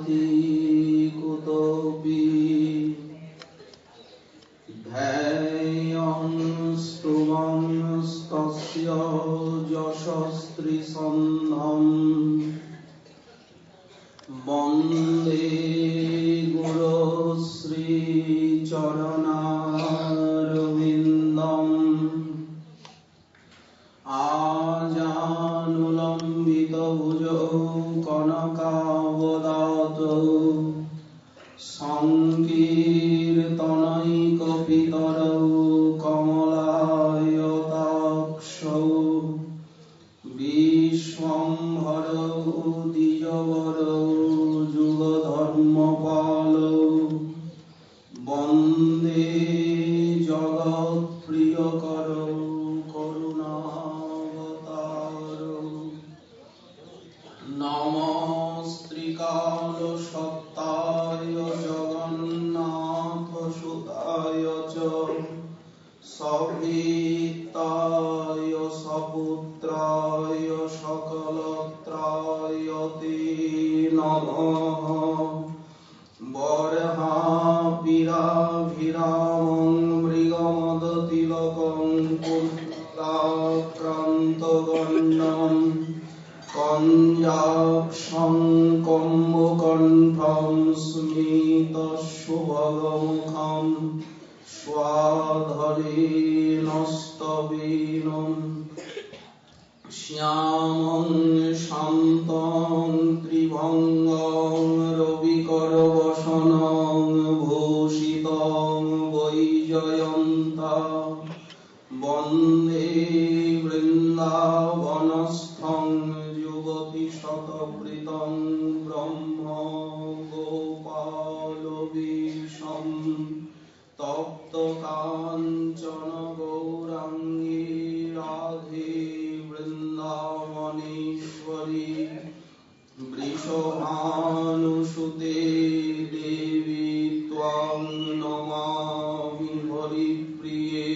नास्ति कुतोऽपि ध्येयं स्तुवंस्तस्य यशस्त्रिसन्धम् वन्दे गुरुश्रीचरणारविन्दम् आजानुलम्बितभुजौ कनकावदातौ सङ्कीर्तनैकपितरौ कमलायताक्षौ विश्वम्भरौ द्विजवरौ जुगधर्मपालौ वन्दे जगत्प्रियकरौ करुणावतारौ नमस्त्रिकालसत्ताय जगन्नाथसुताय च सविताय सपुत्राय सकलत्राय ते नमः बर्हापीराभिरामं मृगमदतिलकं कुलाक्रान्तगण्डं कञ्जाक्षं कम्बुकण्ठं स्मितशुभगमुखं स्वाधरेणस्तवेनं श्यामं शान्तं त्रिभङ्गं रविकरवसनं भूषितं वैजयन्ता वन्दे वृन्दावनस्थं युवतिशतवृतं ब्रह्म गोपालवेशं तप्तकाञ्चन गौराङ्गी राधे वृन्दावनेश्वरी वृषभानुसुते देवी त्वां नमामि हरिप्रिये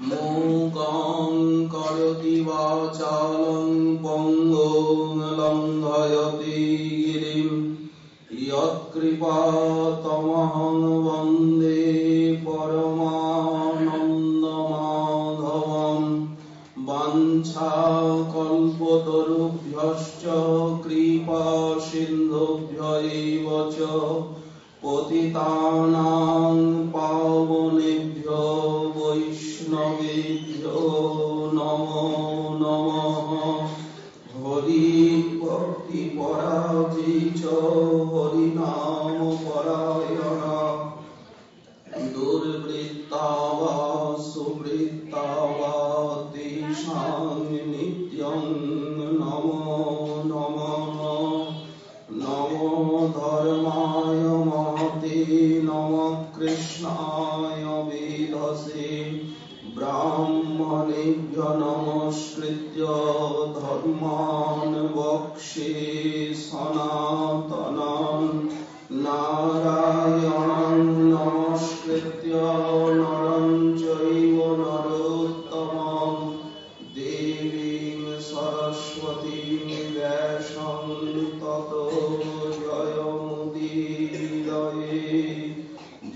मूकं करोति वाचालं पङ्गुं लङ्घयति गिरिं यत्कृपातमहं वन्दे परमानन्दमाधवं वाञ्छाकल्पतरुभ्यश्च कृपासिन्धुभ्य एव च पतितानां पावनेभ्यो वैष्णवेभ्यो नमो नमः हरिभक्तिपराजै च हरिनामपरायणा दुर्वृत्ता वा सुवृत्ता वा तेषां नित्यं नमो नमः नमो धर्माय महते नमः कृष्णाय वेधसे ब्राह्मणेभ्यो नमस्कृत्य धर्मान् वक्ष्ये सनातनान् नारायणं नमस्कृत्य नरं चैव नरोत्तमं देवीं सरस्वतीं व्यासं ततो जयमुदीरये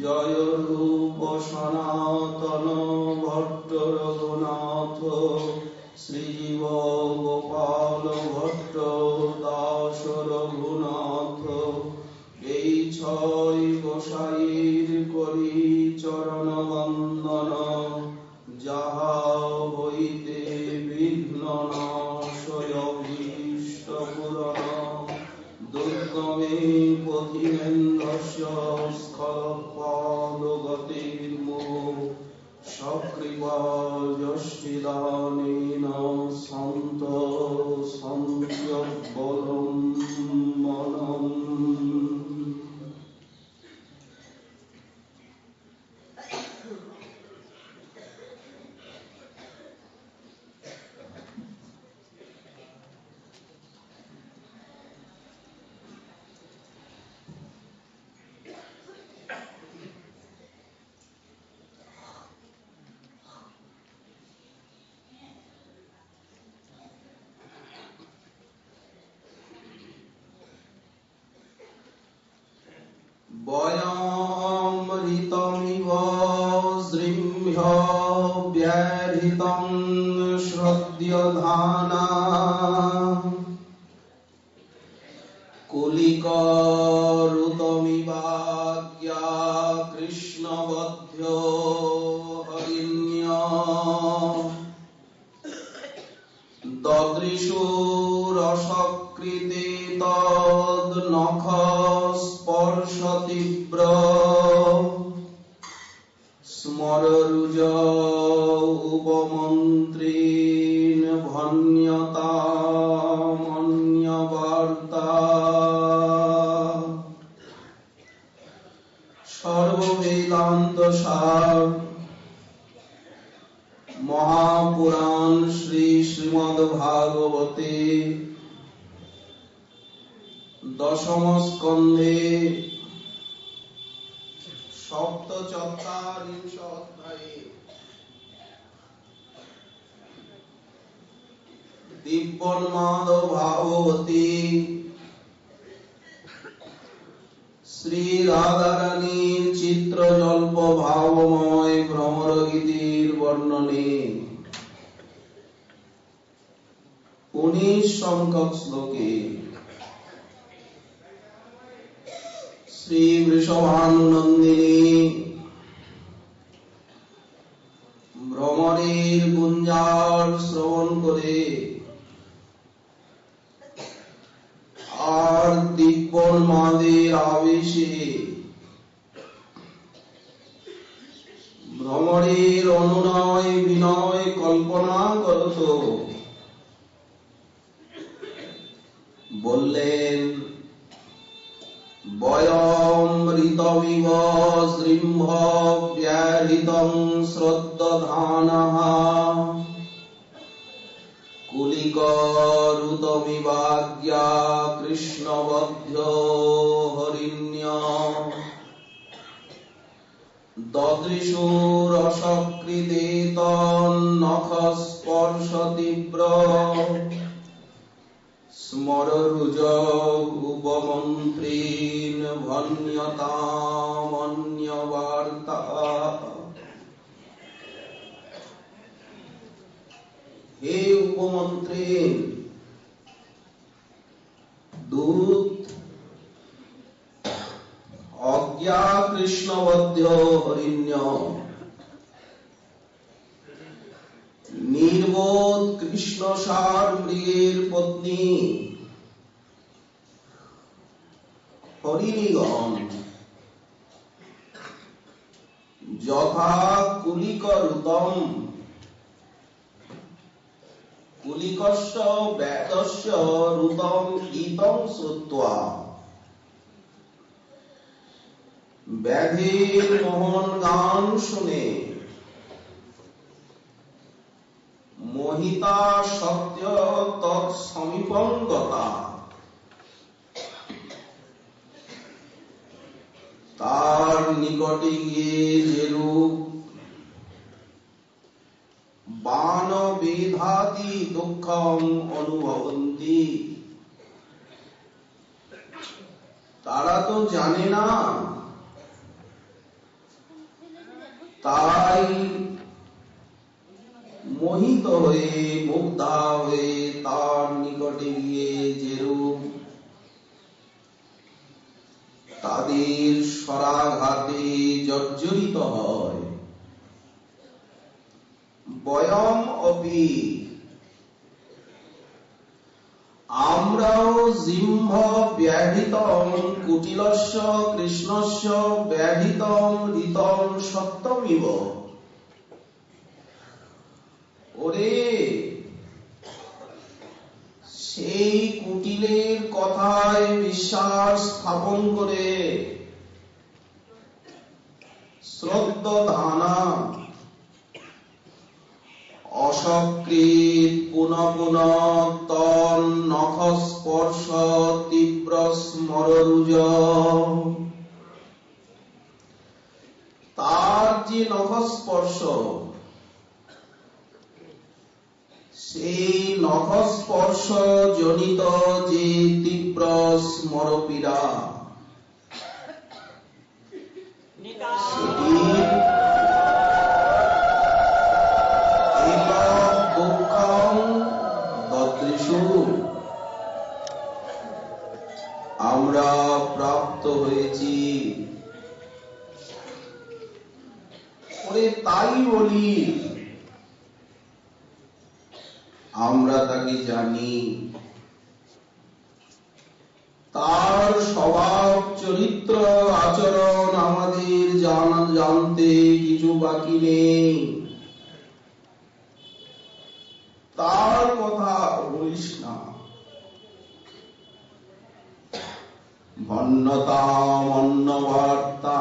जय रूप सनातन भट्ट रघुनाथ श्रीजीव गोपाल भट्ट दास रघुनाथ এই ছয় গোসাইর করি চরণ বন্দন যাহা হইতে বিঘ্ন নাশয় অভীষ্ট পূরণ দুর্গমে পথিমেন্দ্রস্য স্খলৎপাদগতির্মোহ সকৃপা যষ্টিদানেন সন্ত সংযবলম্বনম। ব্যাধিতং শ্রদ্ধধানা কুলিকরুতমিবাজ্ঞা কৃষ্ণবধ্য হরিণ্য দদৃশুরসকৃতে তদ্নখ স্পর্শ তীব্র স্মররুজ উপমন্ত্রীন ভন্যতামন্যবার্তা সর্ববেদান্ত সার মহাপুরাণ শ্রী শ্রীমদ্ভাগবতে দশম স্কন্ধে সপ্তচত্বারিংশ অধ্যায়ে দিব্যন্মাদ ভাগবতী শ্রী রাধারানীর চিত্রজল্প ভাবময় ভ্রমর গীতির বর্ণনে 19 সংখ্যক শ্লোকে শ্রী বৃষভানুনন্দিনী ভ্রমরের গুঞ্জার শ্রবণ করে আর দিব্যন্মাদের আবেশে ভ্রমরের অনুনয় বিনয় কল্পনা করত বললেন বয়ম ঋতমিব শ্রীম্ভ ব্যাহৃতং শ্রদ্ধধানঃ কুলিকরুতমিবাজ্ঞা কৃষ্ণবধ্য হরিণ্য দদৃশুরসকৃতে তন্নখ স্পর্শ তীব্র স্মররুজ উপমন্ত্রীন ভন্যতামন্যবার্তা। হে উপমন্ত্রী দূত অজ্ঞা কৃষ্ণবধ্য হরিণ্য নির্বোধ কৃষ্ণসার মৃগের পত্নী হরিণীগণ যথা কুলিকরুতম কুলিকস্য ব্যাতস্য রুতম গীতং শ্রুত্বা ব্যাধির মোহন গান শুনে মোহিতা সত্য তৎসমীপঙ্গতা তার নিকটে গিয়ে যেরূপ বান বিধাতি দুঃখম অনুভবন্তি তারা তো জানে না, তাই মোহিত হয়ে মুগ্ধা হয়ে তার নিকটে গিয়ে যেরূপ তাদের স্বরাঘাতে জর্জরিত হয়, বয়ম অপি আমরাও জিম্ভ ব্যাহৃতম কুটিলস্য কৃষ্ণস্য ব্যাহৃতম ঋতম সত্যমিব। ওরে সেই কুটিলের কথায় বিশ্বাস স্থাপন করে শ্রদ্ধধানা অসকৃত পুনঃ পুনঃ তন্নখ স্পর্শ তীব্র স্মররুজ তার যে নখ স্পর্শ সেই নখ স্পর্শ জনিত যে তীব্র স্মরপীড়া সেটি আমরা প্রাপ্ত হয়েছি। ওরে তাই বলি আমরা তাকে জানি, তার স্বভাব চরিত্র আচরণ আমাদের জানতে কিছু বাকি নেই। তার কথা বলিস না। ভন্নতাম অন্নবার্তা,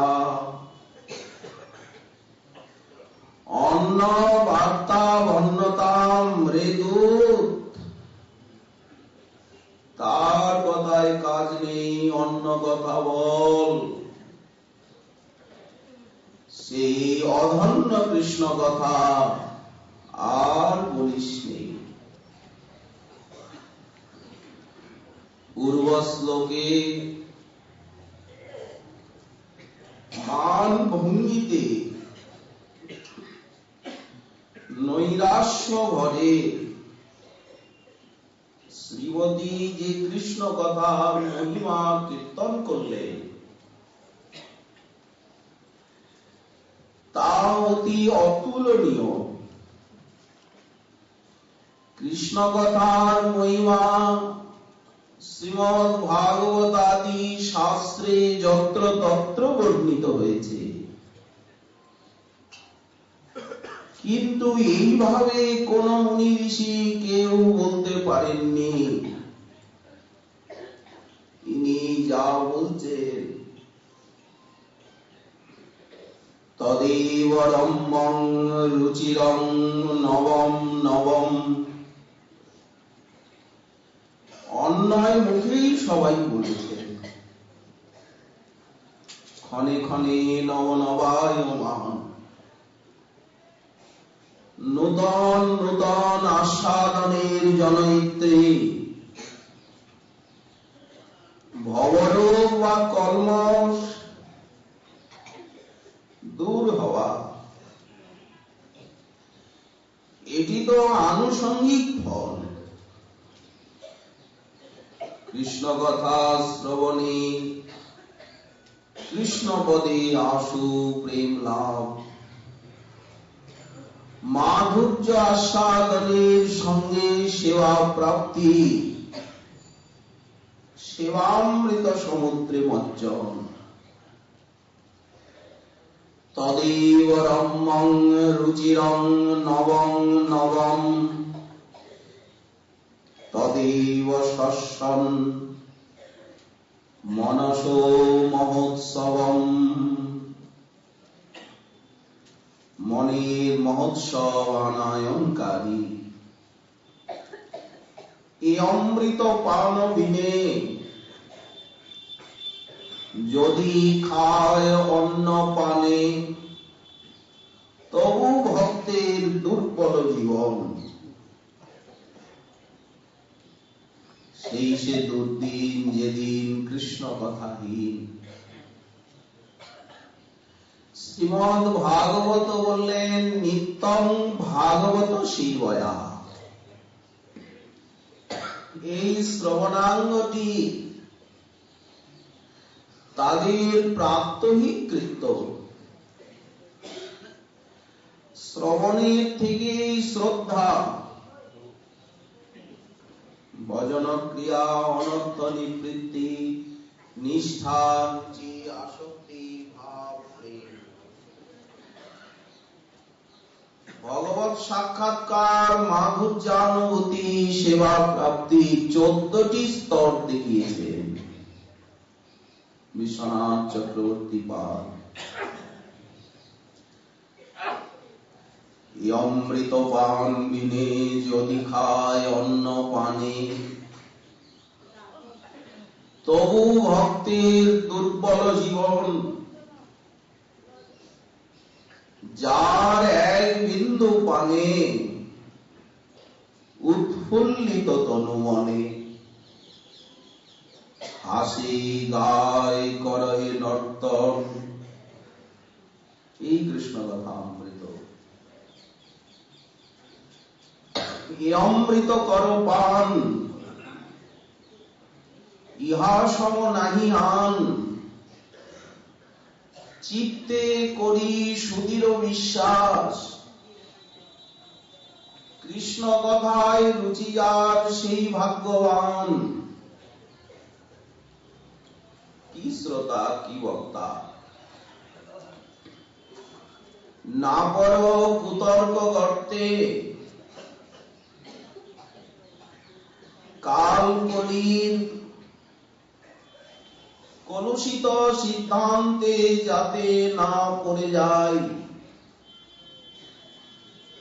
অন্ন বার্তা ভন্নতাম মৃদুত। তার কথায় কাজ নেই, অন্য কথা বল। সেই অধন্য কৃষ্ণ কথা আর বলিস নেই। পূর্ব শ্লোকে মান ভঙ্গিতে নৈরাশ্য ভরে শ্রীমতী যে কৃষ্ণ কথা মহিমা কীর্তন করলেন, তা অতি অতুলনীয়। কৃষ্ণ কথার মহিমা শ্রীমদ্ ভাগবতাদি শাস্ত্রে যত্র তত্র বর্ণিত হয়েছে, কিন্তু এইভাবে কোন মুনি ঋষি কেউ বলতে পারেননি। ইনি যা বলছেন তদেব রম্যং রুচিরং নবম নবম, অন্যয় মুখেই সবাই বলেছেন। ক্ষণে ক্ষণে নবনবায়মান, নূতন নূতন আস্বাদনের জনয়িত্রী। ভবরোগ বা কলমশ দূর হওয়া, এটি তো আনুষঙ্গিক ফল। কৃষ্ণ কথা শ্রবণে কৃষ্ণ পদে আশু প্রেম লাভ, মাধুর্য আস্বাদনের সঙ্গে সেবা প্রাপ্তি, সেবামৃত সমুদ্রে মজ্জন। তদেব রম্যং রুচিরং নবং নবম, তদেব শস্যন মনসো মহোৎসবম, মনের মহোৎসব আনায়নকারী। এই অমৃত পান বিনে যদি খায় অন্ন পানে, তবু ভক্তের দুর্বল জীবন। সেই সে দুর্দিন যেদিন কৃষ্ণ কথাহীন। শ্রীমদ্ ভাগবত বললেন নিত্যং ভাগবত শিবয়া। এই শ্রবণাঙ্গটি তাদের প্রাত্যহিক কৃত্য। শ্রবণের থেকে শ্রদ্ধা, ভজন ক্রিয়া, অনর্থ নিবৃত্তি, নিষ্ঠা, রুচি, আসক্তি, ভাব, প্রেম, ভগবৎ সাক্ষাৎকার, মাধুর্যানুভূতি, সেবা প্রাপ্তি 14টি স্তর দেখিয়েছেন বিশ্বনাথ চক্রবর্তী পাদ। অমৃত পান বিনে যদি খায় অন্ন পানে, তবু ভক্তের দুর্বল জীবন। যার এক বিন্দু পানে উৎফুল্লিত তনু মনে, হাসি গায় করে নর্তন। এই কৃষ্ণ কথা অমৃত। এই অমৃত কর পান, ইহা সম নাহি আন, চিত্তে করি সুদৃঢ় বিশ্বাস, কৃষ্ণ কথায় রুচি যার সেই ভাগ্যবান। কি শ্রোতা, কি বক্তা! না পর কুতর্ক গর্তে, কাল কলির কলুষিত সিদ্ধান্তে যাতে না পড়ে যায়।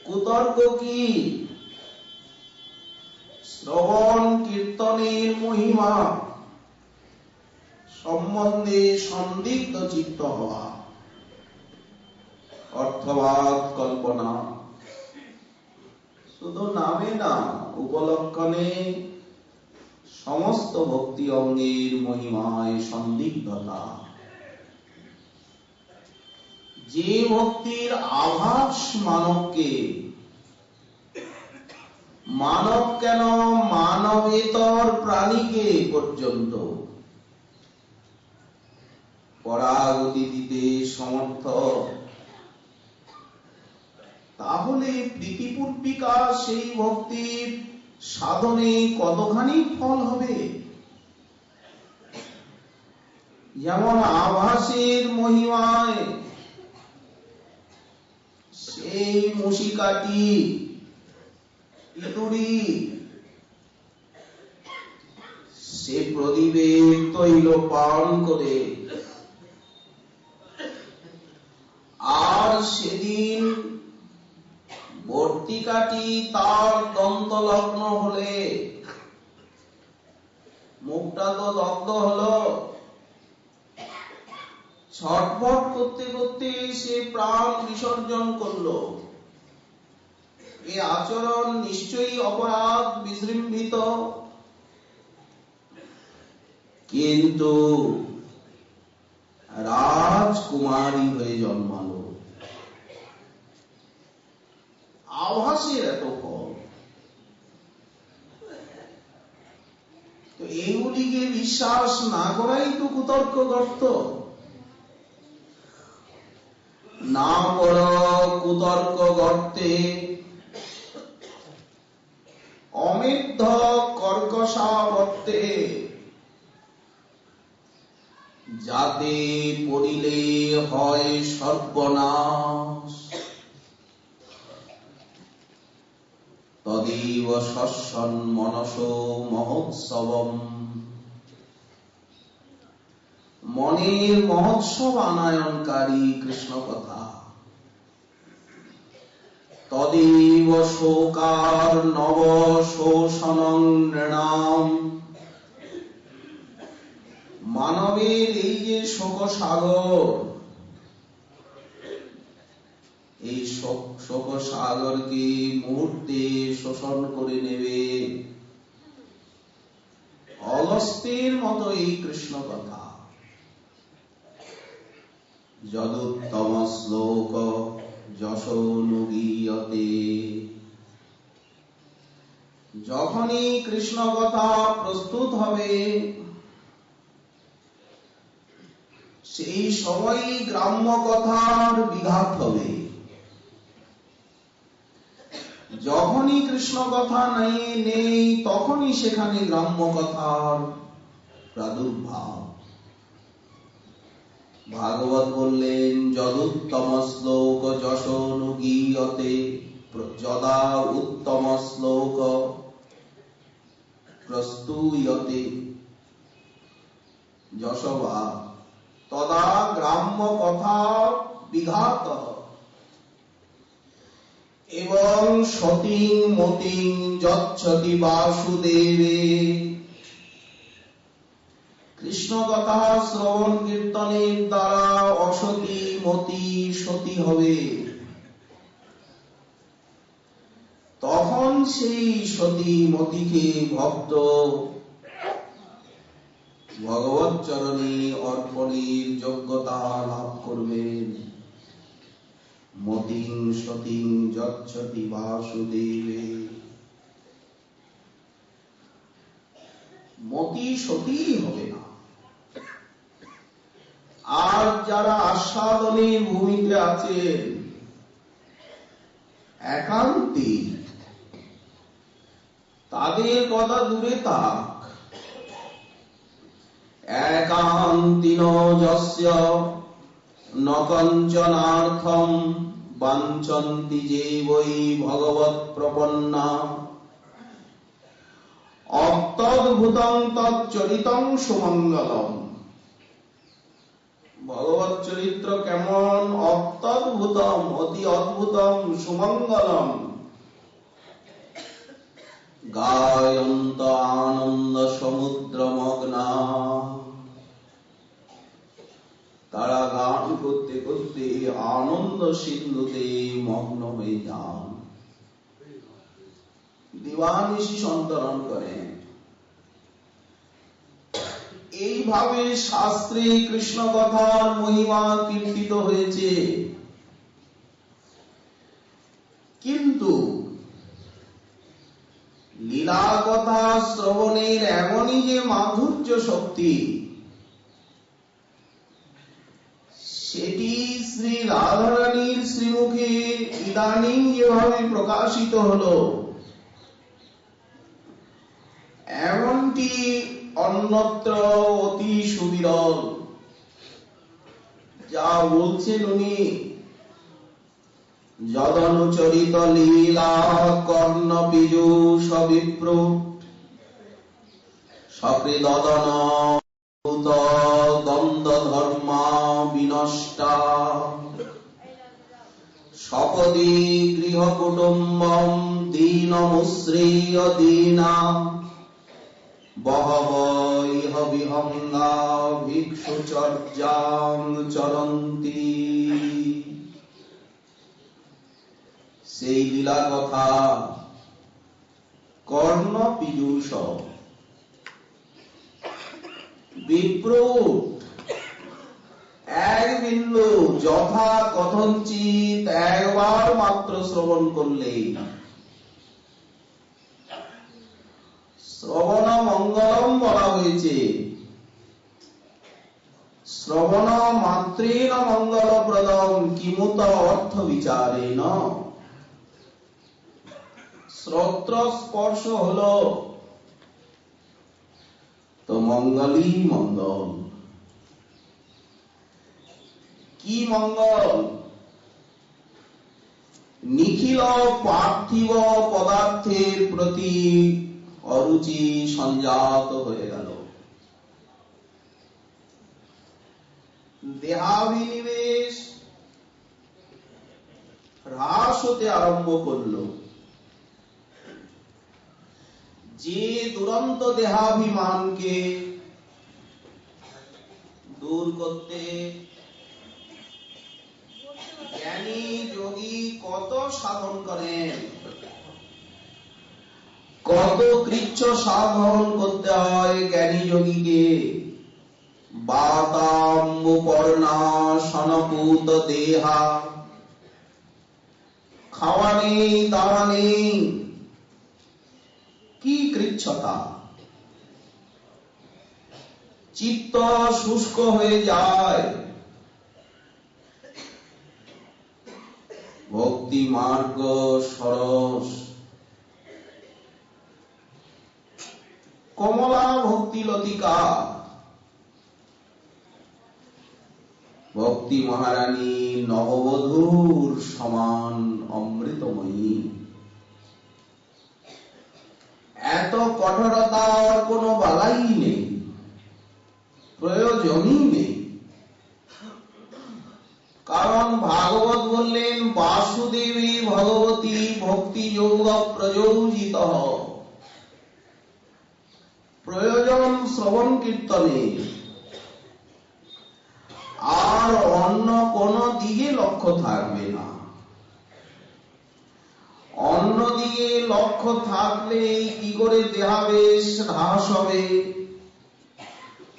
কুতর্ক কি? শ্রবণ কীর্তনের মহিমা সম্বন্ধে সন্দিগ্ধ চিত্ত হওয়া, অর্থবাদ কল্পনা, শুধু নামে না, উপলক্ষণে সমস্ত ভক্তি অঙ্গের মহিমায় সন্দিগ্ধতা। যে ভক্তির আভাস মানবকে, মানব কেন মানবেতর প্রাণীকে পর্যন্ত পরাগতি দিতে সমর্থ, তাহলে প্রীতিপূর্বিকা সেই ভক্তির সাধনে কতখানি ফল হবে। যেমন আভাসের মহিমায় সেই মুশিকাটি, ইঁদুরি, সে প্রদীপের তৈল পান করে, আর সেদিন বর্তিকাটি তার দন্তলগ্ন হলে, মুখটা তো দগ্ধ হলো, ছটফট করতে করতে সে প্রাণ বিসর্জন করলো। এই আচরণ নিশ্চয়ই অপরাধ, বিজৃম্ভিত। কিন্তু রাজকুমারী হয়ে জন্মালো, আভাসের এত ফল। তো এইগুলিকে বিশ্বাস না করাই তো কুতর্ক গর্ত। না পড় কুতর্ক গর্তে, অমেধ্য কর্কশাবর্তে, যাতে পড়িলে হয় সর্বনাশ। তদেব শস্যন মনসো মহোৎসবম, মনের মহোৎসব আনায়নকারী কৃষ্ণ কথা। তদেব শোকার নব শোষণং নৃণাম, মানবের এই যে শোক সাগর, এই শোক সাগরকে মুহূর্তে শোষণ করে নেবে অলস্তের মতো এই কৃষ্ণ কথা। যদুত্তম শ্লোক যশোনুগীয়তে, যখনই কৃষ্ণ কথা প্রস্তুত হবে সেই সময়ই গ্রাম্য কথার বিঘাত হবে। যখনই কৃষ্ণ কথা নেই তখনই সেখানে গ্রাম্য কথার প্রাদুর্ভাব। ভাগবত বললেন যদুত্তম শ্লোক যশোনুগীয়তে, যদা উত্তম শ্লোক প্রস্তুয়তে যশবা, তদা গ্রাম্য কথা বিঘাত। এবং সতিং মতিং যচ্ছতি বাসুদেবে, কৃষ্ণ কথা শ্রবণ কীর্তনের দ্বারা অসতী মতি সতী হবে। তখন সেই সতী মতিকে ভক্ত ভগবৎ চরণে অর্পণের যোগ্যতা লাভ করবেন। মতিং সতিং যচ্ছতি বাসুদেবে। মতি সতী হবে না। আর যারা আস্বাদনের ভূমিতে আছেন একান্তি, তাদের কথা দূরে থাক। একান্তিন যস্য ন কঞ্চনার্থম বাঞ্ছন্তি যে বৈ ভগবৎ প্রপন্না অতদ্ভুতং তচ্চরিতং সুমঙ্গলম। ভগবৎ চরিত্র কেমন? অতদ্ভুতম, অতি অদ্ভুতম, সুমঙ্গলম। গায়ন্ত আনন্দ সমুদ্র মগ্না, তারা গান করতে করতে আনন্দ সিন্ধুতে মগ্ন হয়ে যান, দিবানিশি সন্তরণ করেন। এইভাবে শাস্ত্রে কৃষ্ণ কথার মহিমা কীর্তিত হয়েছে। কিন্তু লীলা কথা শ্রবণের এমনই যে মাধুর্য শক্তি, সেটি শ্রী রাধারানীর শ্রীমুখে ইদানিং যেভাবে প্রকাশিত হলো, এমনটি অন্যত্র অতি সুবিরল। যা বলছেন উনি, যদনুচরিত লীলা কর্ণ পীযূষ বিপ্র সকৃদন দ্বন্দ্ব ধর্মা বিনষ্টা সপদী গৃহ কুটুম্বম দীনমুশ্রীয় দীনা বহব ইহ বিহঙ্গা ভিক্ষু চর্যাং চরন্তি। সেই লীলা কথা কর্ণ পীযূষ বিপ্র এক বিন্দু যথা কথঞ্চিত একবার মাত্র শ্রবণ করলে শ্রবণ মঙ্গলম বলা হয়েছে। শ্রবণ মাত্রেণ মঙ্গলপ্রদম কিমুত অর্থ বিচারেণ। শ্রোত্র স্পর্শ হলো তো মঙ্গলই মঙ্গল। কি মঙ্গল? নিখিল পার্থিব পদার্থের প্রতি অরুচি সংজাত হয়ে গেল, দেহাভিনিবেশ হ্রাস হতে আরম্ভ করল। যে দুরন্ত দেহাভিমানকে দূর করতে জ্ঞানী যোগী কত সাধন করেন, কত কৃচ্ছ সাধন করতে হয় জ্ঞানী যোগীকে। বাতাম্বুপর্ণা সনপুত দেহা, খাওয়া নেই দাওয়া নেই, কি কৃচ্ছতা। চিত্ত শুষ্ক হয়ে যায়। ভক্তি মার্গ সরস কমলা ভক্তি লতিকা, ভক্তি মহারানী নববধূর সমান অমৃতময়ী। এত কঠোরতার কোনো বালাই নেই, প্রয়োজনই নেই। কারণ ভাগবত বললেন বাসুদেবী ভগবতী ভক্তি যোগ প্রযোজিত। প্রয়োজন শ্রবণ কীর্তনে, আর অন্য কোন দিকে লক্ষ্য থাকবে না। অন্যদিকে লক্ষ্য থাকলে কি করে দেহাবেশ হ্রাস হবে,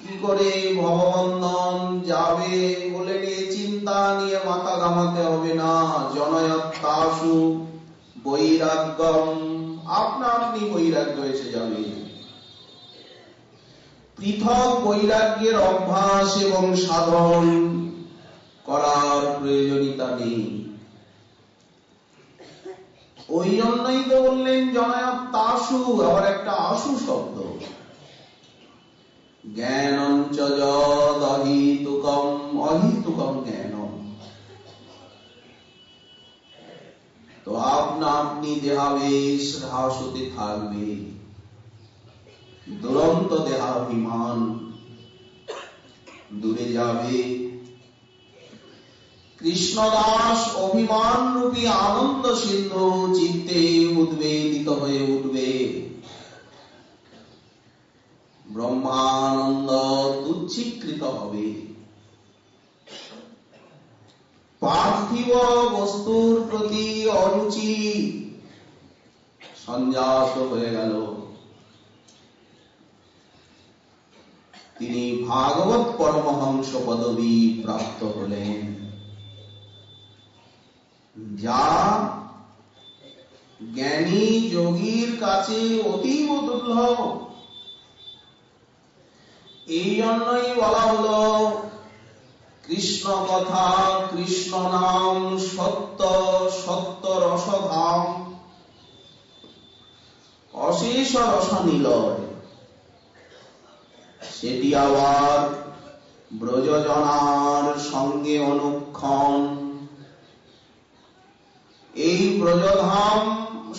কি করে ভগবন্ধন যাবে বলে নিয়ে চিন্তা নিয়ে মাথা ঘামাতে হবে না। জনয়ত্তাসু বৈরাগ্যম, আপনা আপনি বৈরাগ্য এসে যাবে। পৃথক বৈরাগ্যের অভ্যাস এবং সাধন করার প্রয়োজনীয়তা নেই। ওই জন্যই তো বললেন জনয়ত্তাশু, আবার একটা আশু শব্দ। জ্ঞানঞ্চ যদ অহিতুকম, অহিতুকম জ্ঞানম। তো আপনা আপনি দেহাবেশ হ্রাস হতে থাকবে, দুরন্ত দেহাভিমান দূরে যাবে। কৃষ্ণদাস অভিমান রূপী আনন্দ সিন্ধু চিত্তে উদ্বেলিত হয়ে উঠবে। ব্রহ্মানন্দ তুচ্ছীকৃত হবে। পার্থিব বস্তুর প্রতি অরুচি সঞ্জাত হয়ে গেল। তিনি ভাগবত পরমহংস পদবী প্রাপ্ত হলেন, যা জ্ঞানী যোগীর কাছে অতীব দুর্লভ। এই জন্যই বলা হলো কৃষ্ণ কথা, কৃষ্ণ নাম সত্য, সত্য রসধাম, অশেষ রস নিলয়। সেটি আবার ব্রজজনার সঙ্গে অনুক্ষণ। এই ব্রজধাম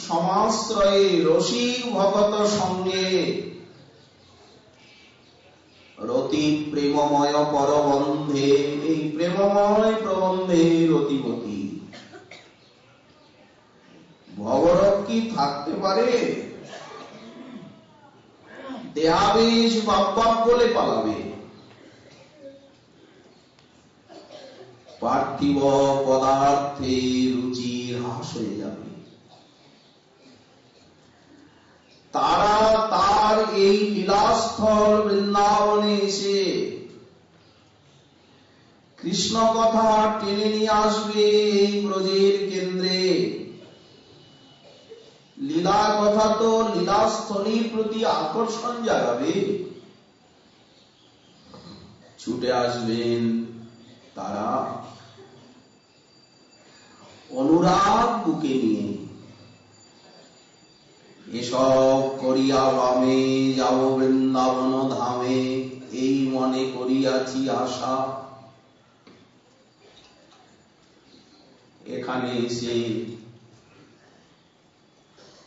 সমাশ্রয়ে রসিক ভগত সঙ্গে রতি প্রেমময় পরবন্ধে, এই প্রেমময় প্রবন্ধে রতিবতী। ভগরব কি থাকতে পারে? দেহাবেশ বাপ বলে পালাবে। পার্থিব পদার্থে রুচি হ্রাস হয়ে যাবে। তারা তার এই লীলাস্থল বৃন্দাবনে এসে কৃষ্ণ কথা টেনে নিয়ে আসবে এই ব্রজের কেন্দ্রে। লীলা কথা তো লীলাস্থলীর প্রতি আকর্ষণ জাগাবে। ছুটে আসবেন তারা অনুরাগ বুকে নিয়ে। এসব করিয়া বামে যাব বৃন্দাবন ধামে, এই মনে করিয়াছি আশা। এখানে এসে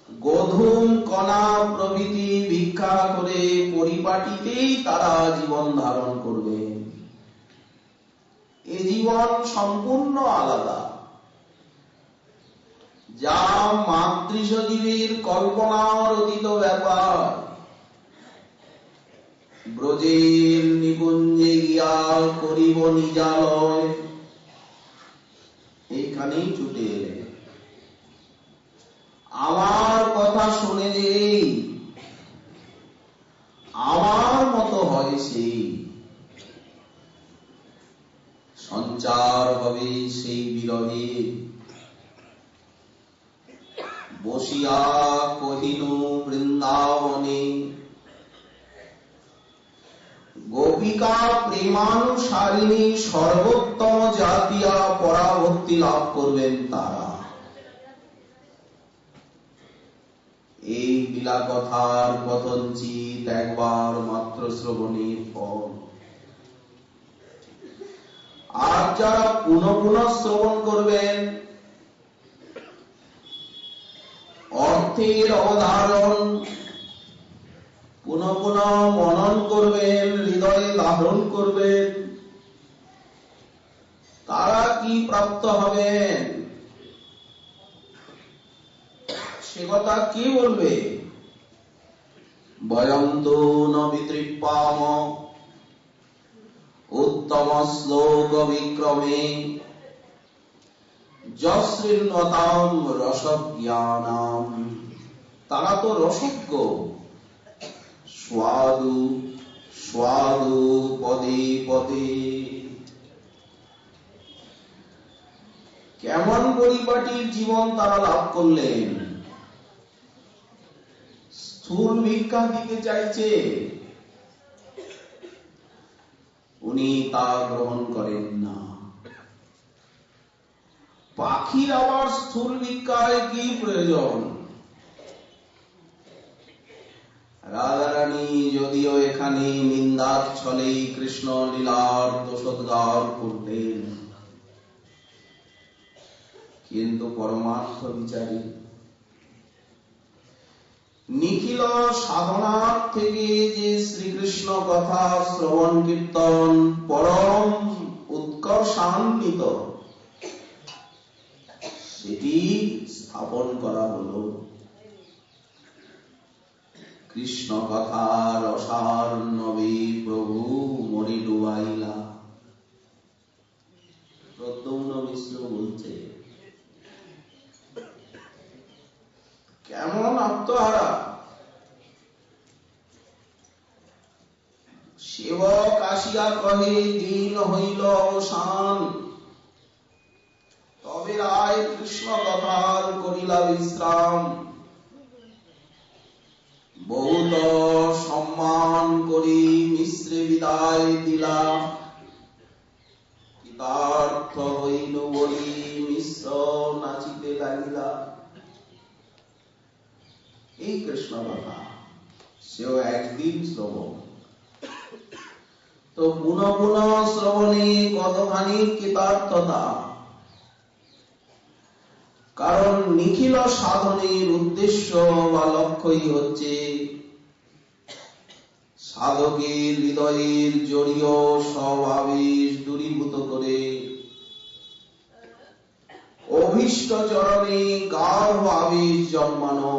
গোধূম কণা প্রভৃতি ভিক্ষা করে পরিপাটিতেই তারা জীবন ধারণ করবে। এ জীবন সম্পূর্ণ আলাদা, যা মাতৃসজীবীর কল্পনার অতীত ব্যাপার। ব্রজের নিকুঞ্জে গিয়া করিব নিজালয়, এইখানেই ছুটে এলে। আমার কথা শুনে যে আমার মতো হয় সেই সঞ্চার হবে সেই বিরহে। বসিয়া কহিনু বৃন্দাবনে, গোপিকা প্রেমানুসারিণী সর্বোত্তম জাতিয়া পরাভক্তি লাভ করবেন তারা। এই লীলা কথার কথঞ্চিত একবার মাত্র শ্রবণের ফল। আর যারা পুনঃ পুনঃ শ্রবণ করবেন, অর্থের অবধারণ পুনঃ পুনঃ মনন করবেন, হৃদয়ে ধারণ করবেন, তারা কি প্রাপ্ত হবেন সে কথা কে বলবে? বয়ন্তু ন বিতৃপ্পাম উত্তম শ্লোক বিক্রমে যশ্রীন্নতাম রসজ্ঞানাম। তারা তো রসজ্ঞ, স্বাদু স্বাদু পদে পদে। কেমন পরিপাটির জীবন তারা লাভ করলেন? স্থূল ভিক্ষা দিতে চাইছে, উনি তা গ্রহণ করেন না। পাখির আবার স্থূল ভিক্ষায় কি প্রয়োজন? রাধারানী যদিও এখানে নিন্দার ছলে কৃষ্ণ লীলার দোষোদ্গার করলেন, কিন্তু পরমার্থ বিচারী নিখিল সাধনার থেকে যে শ্রীকৃষ্ণ কথা শ্রবণ কীর্তন পরম উৎকর্ষান্বিত, সেটি স্থাপন করা হলো। কৃষ্ণ কথার অসার নবী প্রভু মরি ডুবাইলা। প্রদ্যুম্ন মিশ্র বলছে, কেমন আত্মহারা! সেবক আসিয়া কহে দিন হইল অবসান, তবে রায় কৃষ্ণ কথার করিলা বিশ্রাম। বহুত সম্মান করি মিশ্রে বিদায় দিলা, কৃতার্থ হইল বলি মিশ্র নাচিতে লাগিলা। এই কৃষ্ণ কথা সেও একদিন শ্রবণ, তো পুনঃ পুনঃ শ্রবণে কতখানি কৃতার্থতা। কারণ নিখিল সাধনের উদ্দেশ্য বা লক্ষ্যই হচ্ছে সাধকের হৃদয়ের জড়ীয় সব আবেশ দূরীভূত করে অভীষ্ট চরণে গাঢ় আবেশ জন্মানো।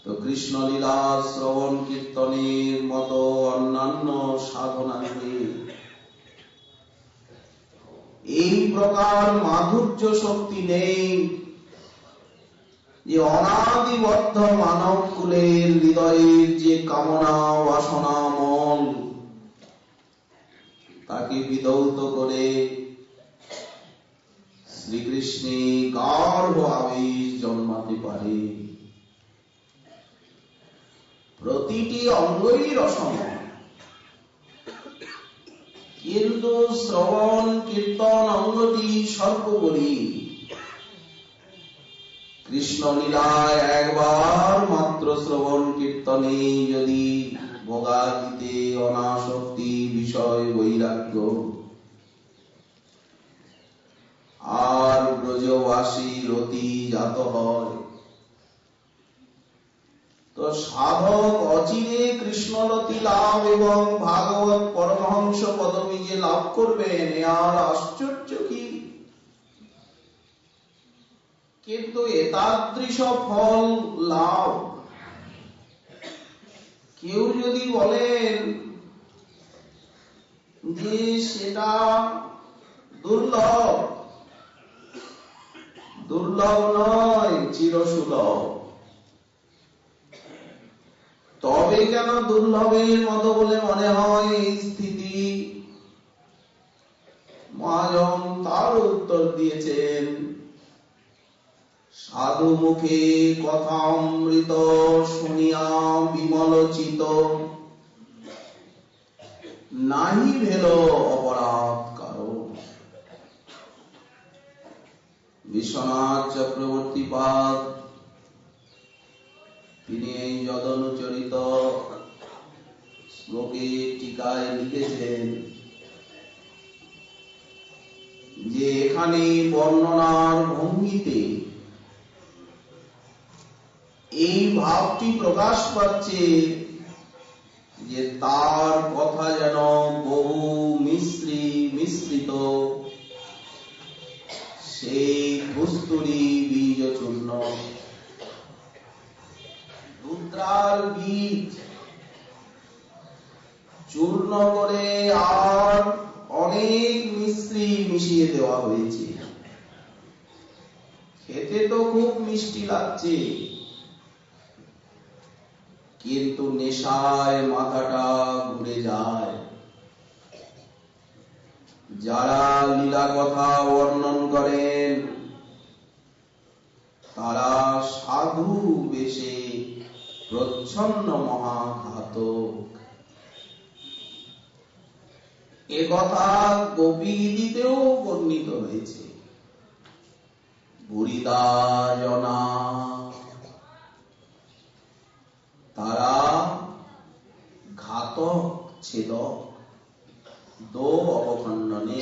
তো কৃষ্ণ লীলা শ্রবণ কীর্তনের মতো অন্যান্য সাধনাকে এই প্রকার মাধুর্য শক্তি নেই যে অনাদিবদ্ধ মানব কুলের হৃদয়ের যে কামনা বাসনা মন, তাকে বিধৌত করে শ্রীকৃষ্ণে গাঢ় আবেশ জন্মাতে পারে। প্রতিটি অঙ্গই রসময়, কিন্তু শ্রবণ কীর্তন অঙ্গটি সর্বোপরি। কৃষ্ণ লীলায় একবার মাত্র শ্রবণ কীর্তনে যদি ভোগাদিতে অনাসক্তি বিষয় বৈরাগ্য আর ব্রজবাসী রতি জাত হয়, তো সাধক অচিরে কৃষ্ণরতি লাভ এবং ভাগবত পরমহংস পদবী যে লাভ করবেন, আর আশ্চর্য কি! কিন্তু এতাদৃশ ফল লাভ কেউ যদি বলেন যে সেটা দুর্লভ, দুর্লভ নয় চিরসুলভ। তবে কেন দুর্লভের মতো বলে মনে হয় এই স্থিতি? মহাজন তার উত্তর দিয়েছেন, সাধু মুখে কথা অমৃত শুনিয়া বিমল চিত, নাহি ভেল অপরাধ কারো। বিশ্বনাথ চক্রবর্তী পাদ তিনি এই যদনুচরিত শ্লোকে টিকায় লিখেছেন যে এখানে বর্ণনার ভঙ্গিতে এই ভাবটি প্রকাশ পাচ্ছে যে তার কথা যেন বহু মিশ্রিত সেই কস্তুরী বীজ চূর্ণ, রুদ্রার বীজ চূর্ণ করে আর অনেক মিশ্রি মিশিয়ে দেওয়া হয়েছে। খেতে তো খুব মিষ্টি লাগছে, কিন্তু নেশায় মাথাটা ঘুরে যায়। যারা লীলা কথা বর্ণন করেন তারা সাধু বেশে প্রচ্ছন্ন মহাঘাতক। এ কথা গোপী গীতেও বর্ণিত হয়েছে। বুড়িদা জনা তারা ঘাতক ছেদক দো অবখণ্ডনে।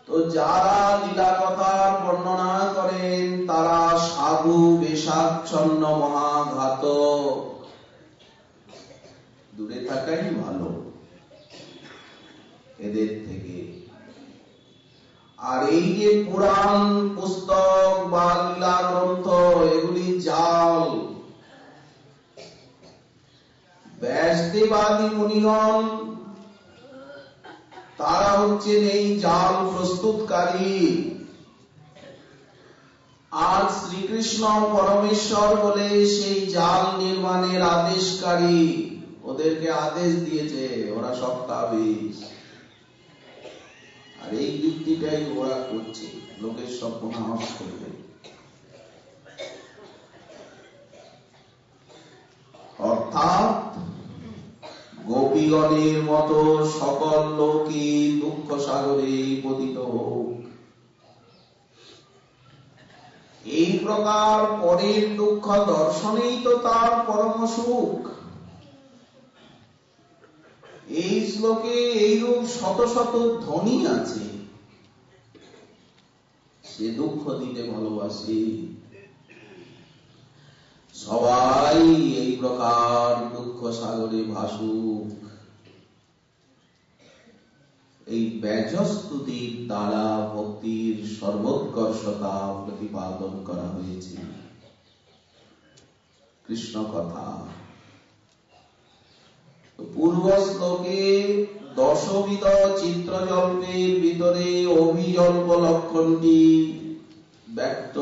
তো যারা লীলা কথার বর্ণনা করেন তারা সাধু বেশাচ্ছন্ন মহাঘাতক, দূরে থাকাই ভালো এদের থেকে। আর এই যে পুরাণ পুস্তক বা লীলা গ্রন্থ এগুলি জাল। ব্যাসদেবাদি মুনিগণ তারা হচ্ছেন এই জাল প্রস্তুতকারী। আর শ্রীকৃষ্ণ পরমেশ্বর বলে সেই জাল নির্মাণের আদেশকারী। ওদেরকে আদেশ দিয়েছে, ওরা সপ্তাহাবিশ। আর এই যুক্তিটাই ওরা করছে, লোকের সর্বনাশ করবে। অর্থাৎ গোপীগণের মতো সকল লোকই দুঃখ সাগরে পতিত হোক, এই প্রকার পরের দুঃখ দর্শনেই তো তার পরম সুখ। এই শ্লোকে এইরূপ শত শত ধ্বনি আছে। সে দুঃখ দিতে ভালোবাসে। সবাই এই প্রকার দুঃখ সাগরে ভাসুক, এই ব্যাজস্তুতির দ্বারা ভক্তির সর্বোৎকর্ষতা প্রতিপাদন করা হয়েছে। কৃষ্ণ কথা পূর্ব শ্লোকে দশবিধ চিত্রজল্পের ভিতরে অভিজল্প লক্ষণটি ব্যক্ত।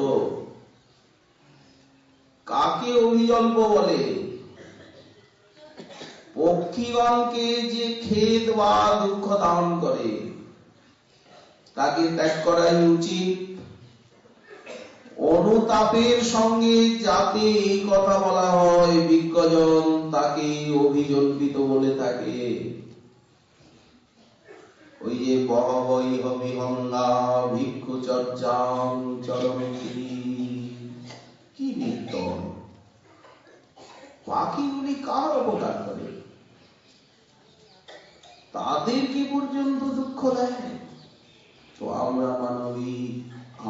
কাকে অভিজল্প বলে? পক্ষীগণকে যে খেদ বা দুঃখ দান করে তাকে ত্যাগ করাই উচিত। অনুতাপের সঙ্গে যাতে এই কথা বলা হয় বিজ্ঞজন তাকে অভিজল্পিত বলে থাকে। ওই যে বহবৈ হবিহঙ্গা ভিক্ষু চর্চাং চরন্তি, কি নির্দয় পাখিগুলি কার অপকার করে, তাদেরকে পর্যন্ত দুঃখ দেয়। তো আমরা মানবী,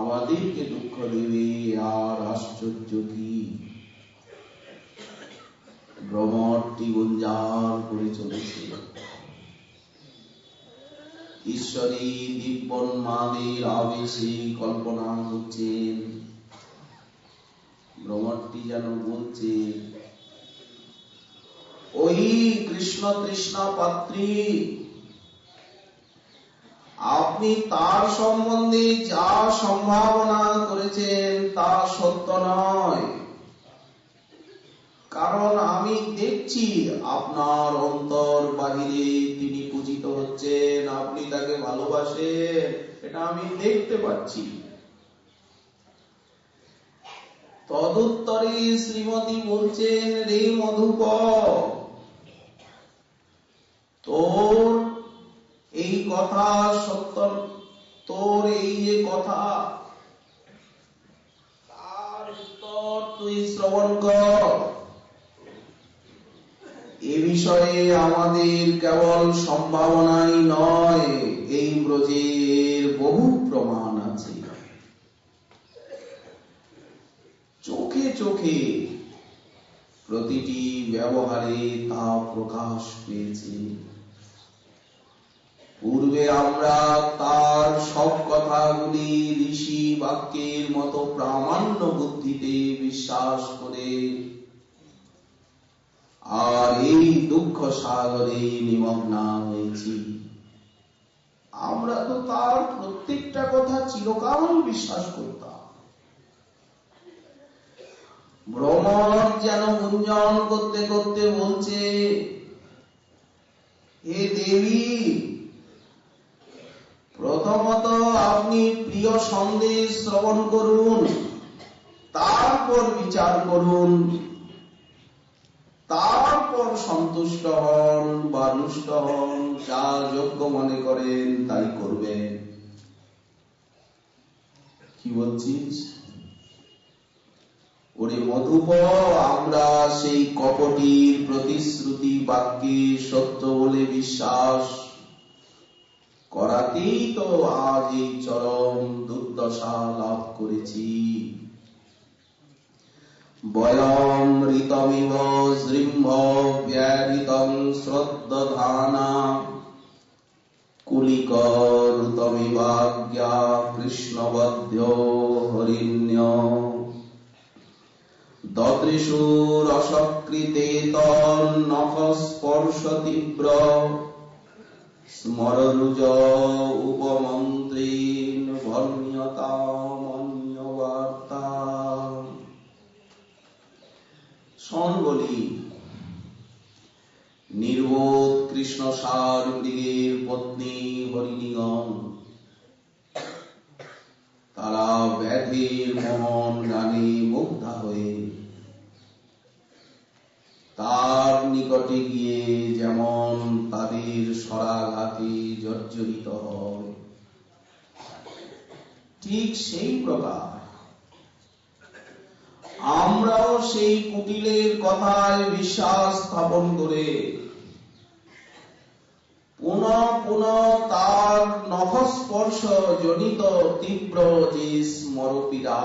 আমাদেরকে দুঃখ দেবে আর আশ্চর্য কি? ভ্রমরটি গুঞ্জার করে চলেছে। ঈশ্বরী দিব্যন্মাদের আবেশে কল্পনা করছেন। ভ্রমরটি যেন বলছে, ওই কৃষ্ণ তৃষ্ণা পাত্রী, আপনি তার সম্বন্ধে যা সম্ভাবনা করেছেন তা সত্য নয়। কারণ আমি দেখছি আপনার অন্তর বাহিরে তিনি পূজিত হচ্ছেন, আপনি তাকে ভালোবাসেন, এটা আমি দেখতে পাচ্ছি। তদুত্তরে শ্রীমতী বলছেন, রে মধুপ, তোর এই কথা সত্য, তোর এই যে কথা তার উত্তর তুই শ্রবণ কর। এ বিষয়ে আমাদের কেবল সম্ভাবনাই নয়, এই ব্রজের বহু প্রমাণ আছে। চোখে চোখে প্রতিটি ব্যবহারে তা প্রকাশ পেয়েছে। পূর্বে আমরা তার সব কথাগুলি ঋষি বাক্যের মতো প্রামাণ্য বুদ্ধিতে বিশ্বাস করে আর এই দুঃখ সাগরে নিমগ্ন হয়েছি। আমরা তো তার প্রত্যেকটা কথা চিরকাল বিশ্বাস করতাম। ভ্রমর যেন গুঞ্জন করতে করতে বলছে, হে দেবী, প্রথমত আপনি প্রিয় সন্দেশ শ্রবণ করুন, তারপর বিচার করুন, তারপর সন্তুষ্ট হন বা কর্মানুষ্ঠ হন, যা যোগ্য মনে করেন তাই করবেন। কি বলছিস? ওরে মধুপ, আমরা সেই কপটির প্রতিশ্রুতি বাক্যে সত্য বলে বিশ্বাস করাতেই তো আজ এই চরম দুর্দশা লাভ করেছি। বয়ম ঋতমিব জৃম্ভ ব্যাহৃতং শ্রদ্ধানা কুলিকরুতমিবাজ্ঞা কৃষ্ণবধ্য হরিণ্য দদৃশুরসকৃতে তন্নখস্পর্শ তীব্র স্মররুজ উপমন্ত্রীন ভন্যতামন্যবার্তা। শোন বলি, নির্বোধ কৃষ্ণসার মৃগের পত্নী হরিণীগণ তারা ব্যাধির মোহন গানে মুগ্ধা হয়ে তার নিকটে গিয়ে যেমন তাদের স্বরাঘাতে জর্জরিত হয়, ঠিক সেই প্রকার আমরাও সেই কুটিলের কথায় বিশ্বাস স্থাপন করে পুনঃ পুনঃ তার নখস্পর্শ জনিত তীব্র যে স্মরপীড়া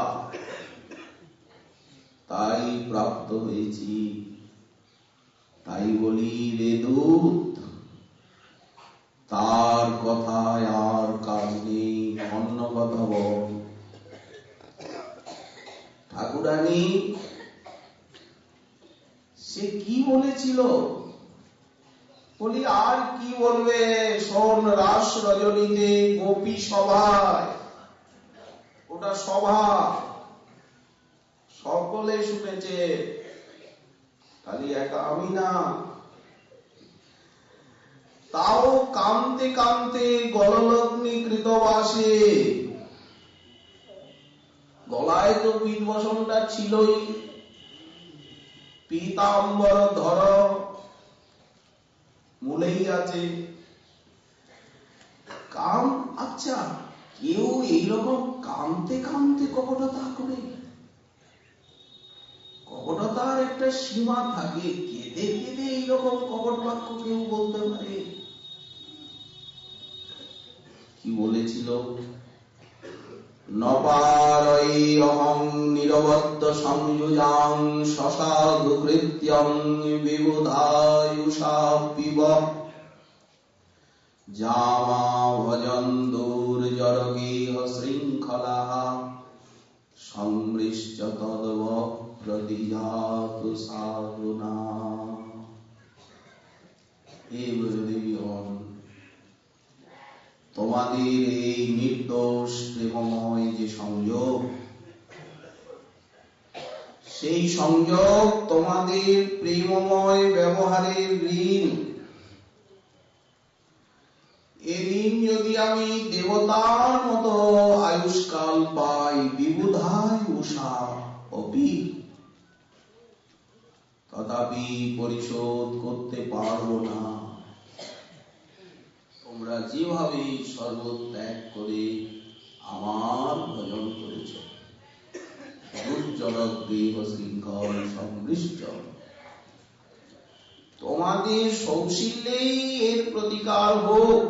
তাই প্রাপ্ত হয়েছি। তাই বলি রে দূত, তার কথায় আর কাজ নেই, অন্য কথা বল। ঠাকুরানী সে কি বলেছিল? বলি আর কি বলবে, শোন, রাস রজনীতে গোপী সভায়, ওটা সভা সকলে শুনেছে, খালি একা আমি না। তাও কামতে কামতে গললগ্নি কৃতবাসে, গলায় তো পীতবসনটা ছিলই, পীতাম্বর ধর মূলেই আছে কাম। আচ্ছা, কেউ এইরকম কামতে কামতে কপটতা করে? কপটতার একটা সীমা থাকে, কেঁদে কেঁদে এইরকম কপট বাক্য কেউ বলতে পারে? কি বলেছিল? নপারৈ অহং নিরবদ্য সংযুজাং শশাধু কৃত্যং বিবুধায়ুষা পিব জামা ভজন্দুর জরগেহ শৃঙ্খলাঃ সংমৃশ্চ তদব প্রতিজাতু সাধুনা। হে ব্রজদেবীগণ, তোমাদের এই নির্দোষ প্রেমময় যে সংযোগ, সেই সংযোগ তোমাদের প্রেমময় ব্যবহারের ঋণ। এই ঋণ যদি আমি দেবতার মতো আয়ুষ্কাল পাই, বিবুধায় উষা অপি, তথাপি পরিশোধ করতে পারবো না। তোমরা যেভাবে সর্বত্যাগ করে আমার ভজন করেছ, দুর্জর গৃহ শৃঙ্খল সংবৃষ্ট, তোমাদের সৌশীল্যেই এর প্রতিকার হোক।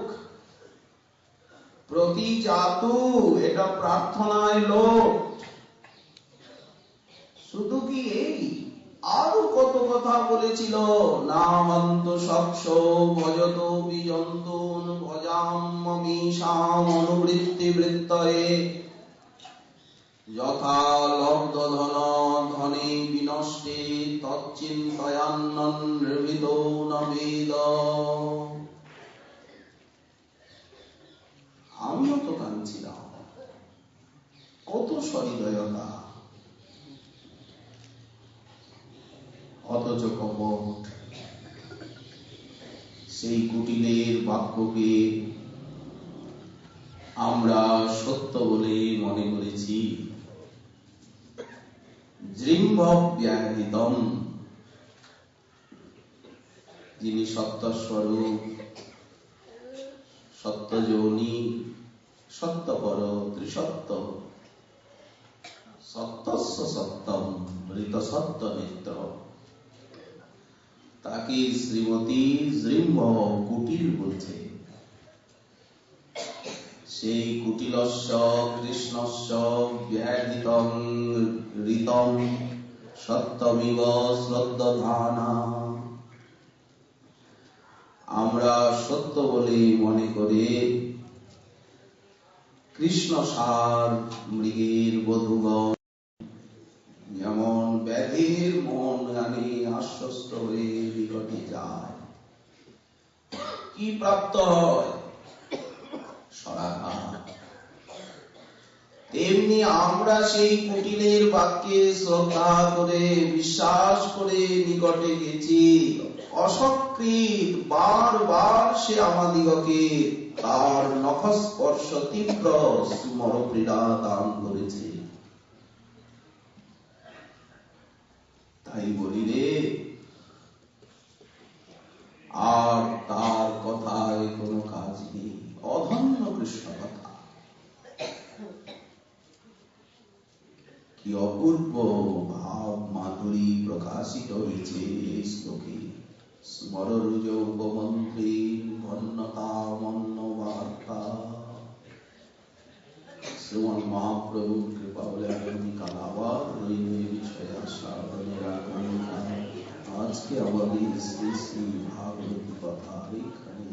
প্রতিজাতু, এটা প্রার্থনায় লোক। শুধু কি এই, আরো কত কথা বলেছিল। নামন্ত সকশ ভজত বিজন্তূন ভজাম্যমীশাম অনুবৃত্তি বৃত্তয়ে যথা লব্ধ ধন ধনে বিনষ্টে তচ্চিন্তয়ান্নন নির্মিতো ন বেদ। আমিও তো কাঁদছিলাম, কত সহৃদয়তা, অথচ কপট। সেই কুটিলের বাক্যকে আমরা সত্য বলে মনে করেছি। জৃম্ভ ব্যাহৃতম, যিনি সত্যস্বরূপ, সত্যযোনি, সত্যপর, ত্রিসত্য, সত্যস্য সত্যম, মৃত সত্য মিত্র, তাকে শ্রীমতী জৃম্ভ কুটিল বলছে। সেই কুটিলস্য কৃষ্ণস্য ব্যাহৃতং ঋতং সত্যমিব শ্রদ্ধানা। আমরা সত্য বলে মনে করে কৃষ্ণ সার মৃগের বধূগণ যেমন ব্যাধির মন গানে আশ্বস্ত হয়ে নিকটে যায়, কি প্রাপ্ত হয়? সরাঘাত। তেমনি আমরা সেই কুটিলের বাক্যে শ্রদ্ধা করে বিশ্বাস করে নিকটে গেছি, অসকৃত বারবার সে আমাদিগকে তার নখস্পর্শ তীব্র স্মরপীড়া দান করেছে। তাই বলি রে, আর তার কথায় কোনো কাজ নেই, অধন্য কৃষ্ণ কথা। কি অপূর্ব ভাব মাধুরী প্রকাশিত হয়েছে এই শ্লোকে। স্মররুজ উপমন্ত্রী ধন্যতা মন্ন বার্তা। শ্রীমন মহাপ্রভুর কৃপা বলে আগামীকাল আবার রইবে বিষয় শ্রাবণের আগামীকাল। আজকে আমাদের শ্রী শ্রী ভাগবতী কথা এখানে